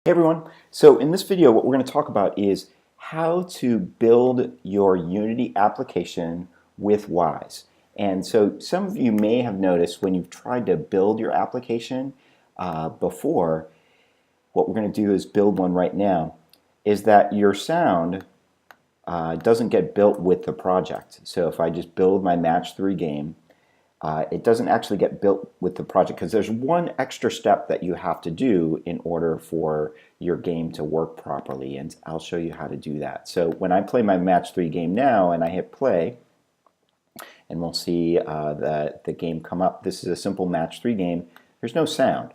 Hey everyone, so in this video what we're going to talk about is how to build your Unity application with Wwise. And so some of you may have noticed when you've tried to build your application before, what we're going to do is build one right now, is that your sound doesn't get built with the project. So if I just build my match 3 game, it doesn't actually get built with the project because there's one extra step that you have to do in order for your game to work properly, and I'll show you how to do that. So when I play my match 3 game now and I hit play, and we'll see the game come up. This is a simple match 3 game. There's no sound.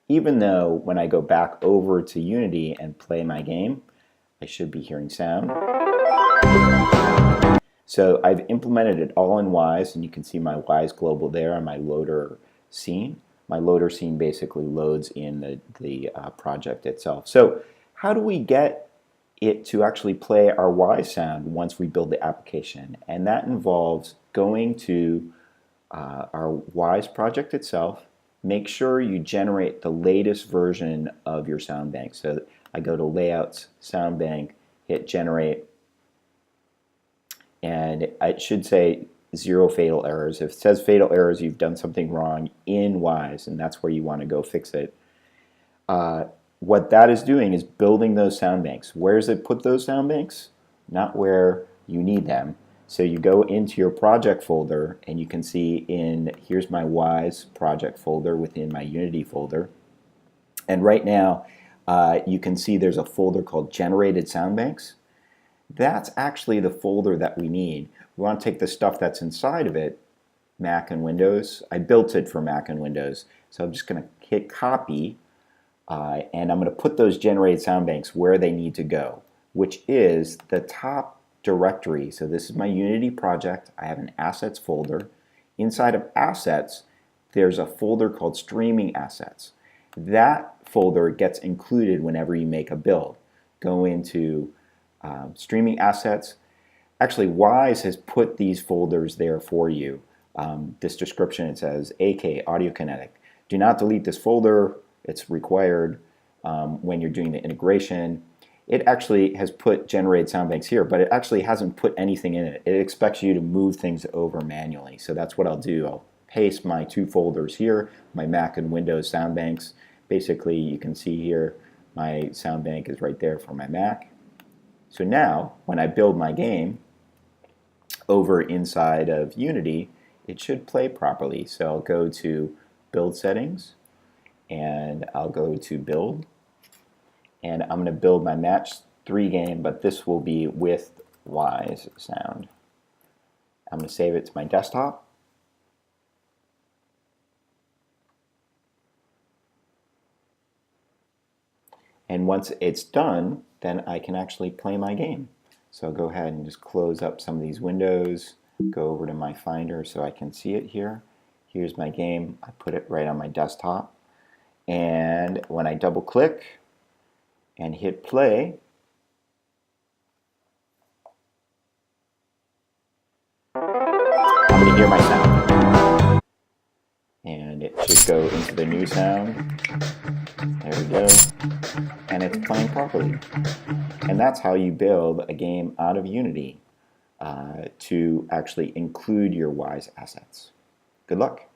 Even though when I go back over to Unity and play my game, I should be hearing sound. So I've implemented it all in Wwise, and you can see my Wwise global there on my loader scene. My loader scene basically loads in the project itself. So how do we get it to actually play our Wwise sound once we build the application? And that involves going to our Wwise project itself. Make sure you generate the latest version of your sound bank. So I go to Layouts, Sound Bank, hit Generate, and it should say 0 fatal errors. If it says fatal errors, you've done something wrong in Wwise, and that's where you want to go fix it. What that is doing is building those sound banks. Where does it put those sound banks? Not where you need them. So you go into your project folder, and you can see here's my Wwise project folder within my Unity folder. And right now, you can see there's a folder called Generated Sound Banks. That's actually the folder that we need. We want to take the stuff that's inside of it, Mac and Windows. I built it for Mac and Windows, so I'm just going to hit copy, and I'm going to put those generated sound banks where they need to go, which is the top directory. So this is my Unity project. I have an assets folder. Inside of assets, there's a folder called streaming assets. That folder gets included whenever you make a build. Go into streaming assets. Actually, Wwise has put these folders there for you. This description, it says AK Audio Kinetic. Do not delete this folder. It's required when you're doing the integration. It actually has put generated sound banks here, but it actually hasn't put anything in it. It expects you to move things over manually. So that's what I'll do. I'll paste my 2 folders here, my Mac and Windows sound banks. Basically, you can see here my sound bank is right there for my Mac. So now, when I build my game over inside of Unity, it should play properly. So I'll go to Build Settings, and I'll go to Build, and I'm going to build my Match 3 game, but this will be with Wwise sound. I'm going to save it to my desktop. And once it's done, then I can actually play my game. So I'll go ahead and just close up some of these windows, go over to my Finder so I can see it here. Here's my game. I put it right on my desktop. And when I double click and hit play, I'm going to hear my sound. And it should go into the new sound. There we go. And it's playing properly. And that's how you build a game out of Unity to actually include your Wwise assets. Good luck.